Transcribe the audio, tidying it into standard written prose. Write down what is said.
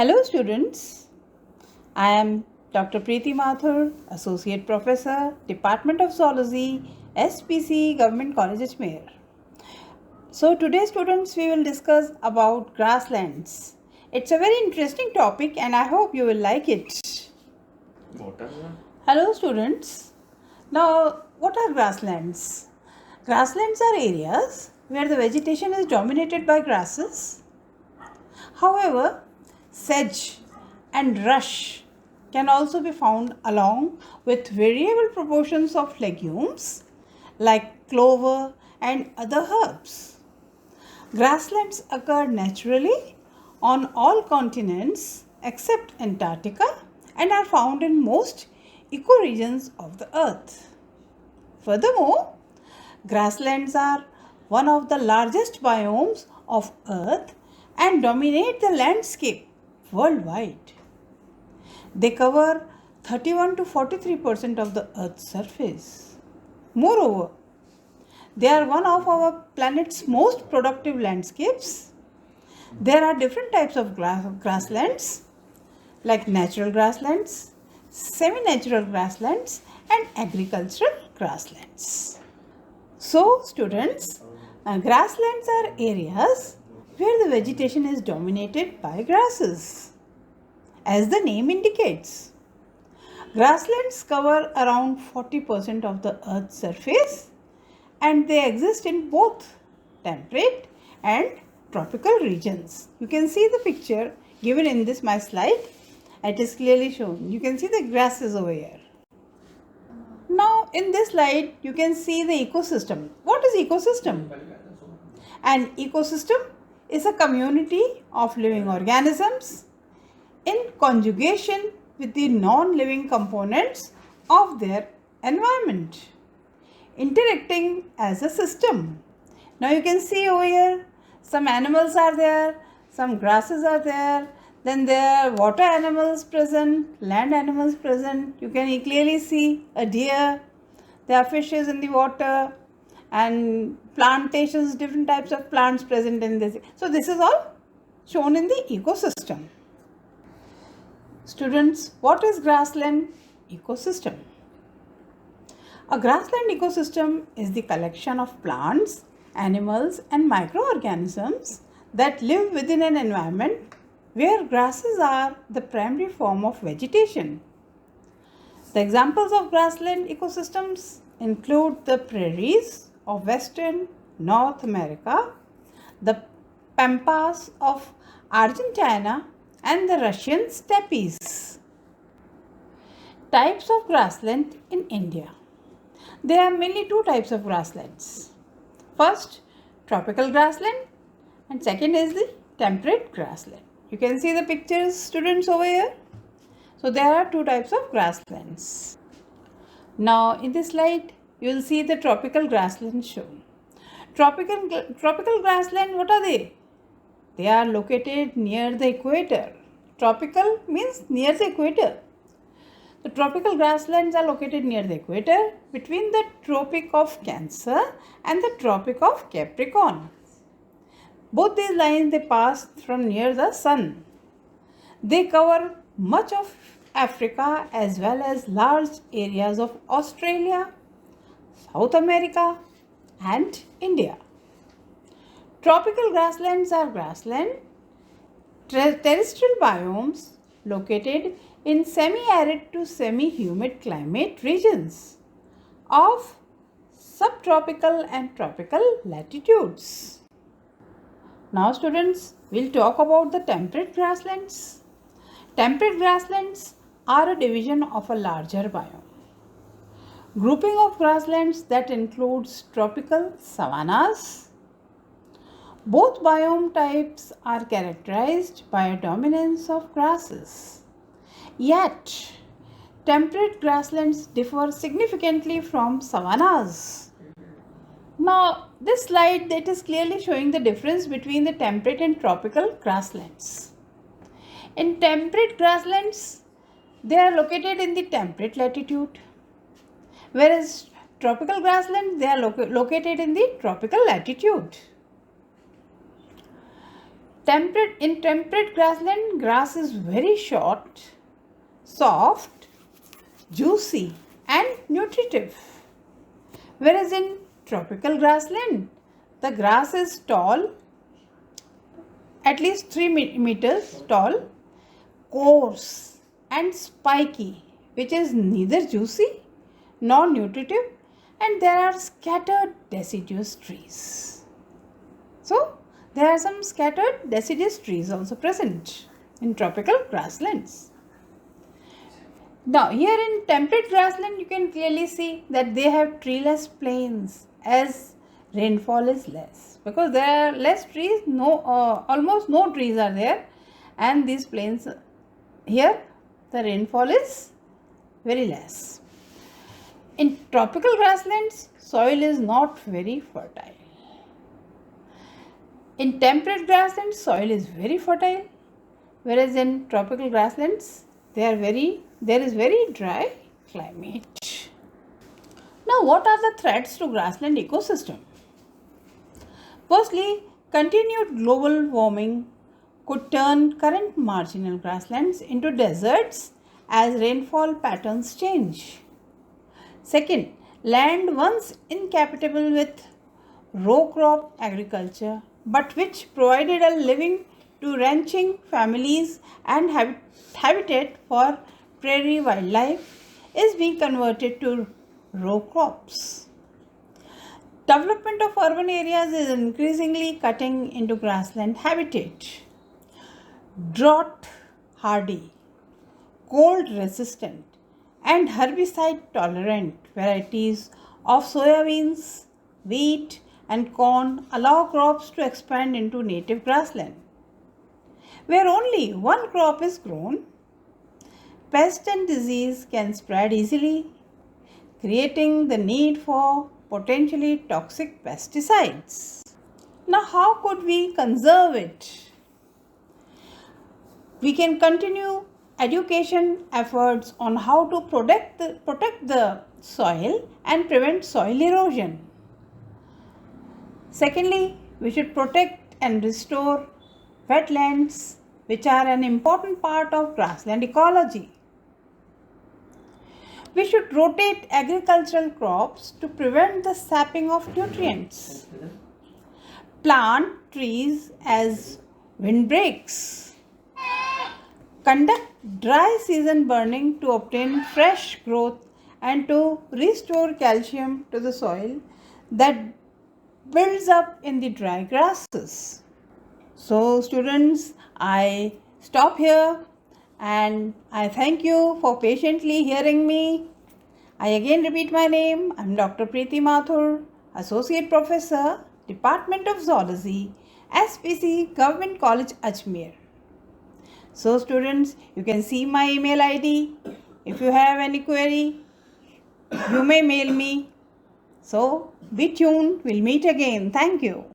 Hello students, I am Dr. Preeti Mathur, Associate Professor, Department of Zoology, SPC, Government College Ajmer. So today students we will discuss about grasslands. It's a very interesting topic and I hope you will like it. Hello students, now what are grasslands? Grasslands are areas where the vegetation is dominated by grasses. However, sedge and rush can also be found along with variable proportions of legumes like clover and other herbs. Grasslands occur naturally on all continents except Antarctica and are found in most ecoregions of the earth. Furthermore, grasslands are one of the largest biomes of earth and dominate the landscape worldwide. They cover 31 to 43% of the earth's surface. Moreover, they are one of our planet's most productive landscapes. There are different types of grasslands like natural grasslands, semi-natural grasslands and agricultural grasslands. So students, grasslands are areas where the vegetation is dominated by grasses. As the name indicates, grasslands cover around 40% of the earth's surface and they exist in both temperate and tropical regions. You can see the picture given in this my slide. It is clearly shown. You can see the grasses over here. Now in this slide you can see the ecosystem. What is ecosystem? An ecosystem is a community of living organisms in conjugation with the non-living components of their environment, interacting as a system. Now you can see over here some animals are there, some grasses are there, then there are water animals present, land animals present. You can clearly see a deer, there are fishes in the water and plantations, different types of plants present in this. So this is all shown in the ecosystem. Students, what is grassland ecosystem? A grassland ecosystem is the collection of plants, animals and microorganisms that live within an environment where grasses are the primary form of vegetation. The examples of grassland ecosystems include the prairies of Western North America, the pampas of Argentina and the Russian steppes. Types of grassland in India. There are mainly two types of grasslands. First, tropical grassland and second is the temperate grassland. You can see the pictures, students, over here. So there are two types of grasslands. Now in this slide you will see the tropical grasslands shown. Tropical grassland, what are they? They are located near the equator. Tropical means near the equator. The tropical grasslands are located near the equator between the Tropic of Cancer and the Tropic of Capricorn. Both these lines they pass from near the sun. They cover much of Africa as well as large areas of Australia, South America and India. Tropical grasslands are grassland terrestrial biomes located in semi-arid to semi-humid climate regions of subtropical and tropical latitudes. Now students, we'll talk about the temperate grasslands. Temperate grasslands are a division of a larger biome. Grouping of grasslands that includes tropical savannas. Both biome types are characterized by a dominance of grasses. Yet, temperate grasslands differ significantly from savannas. Now, this slide that is clearly showing the difference between the temperate and tropical grasslands. In temperate grasslands, they are located in the temperate latitude, whereas tropical grasslands, they are located in the tropical latitude. In temperate grassland, grass is very short, soft, juicy, and nutritive. Whereas in tropical grassland, the grass is tall, at least 3 meters tall, coarse, and spiky, which is neither juicy nor nutritive, and there are scattered deciduous trees. So, there are some scattered deciduous trees also present in tropical grasslands. Now, here in temperate grassland, you can clearly see that they have treeless plains as rainfall is less, because there are less trees, almost no trees are there, and these plains here the rainfall is very less. In tropical grasslands, soil is not very fertile. In temperate grasslands, soil is very fertile, whereas in tropical grasslands, there is very dry climate. Now, what are the threats to grassland ecosystem? Firstly, continued global warming could turn current marginal grasslands into deserts as rainfall patterns change. Second, land once incompatible with row crop agriculture, but which provided a living to ranching families and habitat for prairie wildlife, is being converted to row crops. Development of urban areas is increasingly cutting into grassland habitat. Drought hardy, cold resistant, and herbicide tolerant varieties of soybeans, wheat, and corn allow crops to expand into native grassland. Where only one crop is grown, pest and disease can spread easily, creating the need for potentially toxic pesticides. Now, how could we conserve it? We can continue education efforts on how to protect the soil and prevent soil erosion. Secondly, we should protect and restore wetlands, which are an important part of grassland ecology. We should rotate agricultural crops to prevent the sapping of nutrients. Plant trees as windbreaks. Conduct dry season burning to obtain fresh growth and to restore calcium to the soil that builds up in the dry grasses. So students, I stop here and I thank you for patiently hearing me. I again repeat my name. I am Dr. Preeti Mathur, Associate Professor, Department of Zoology, SPC, Government College, Ajmer. So students, you can see my email ID. If you have any query, you may mail me. So be tuned. We'll meet again. Thank you.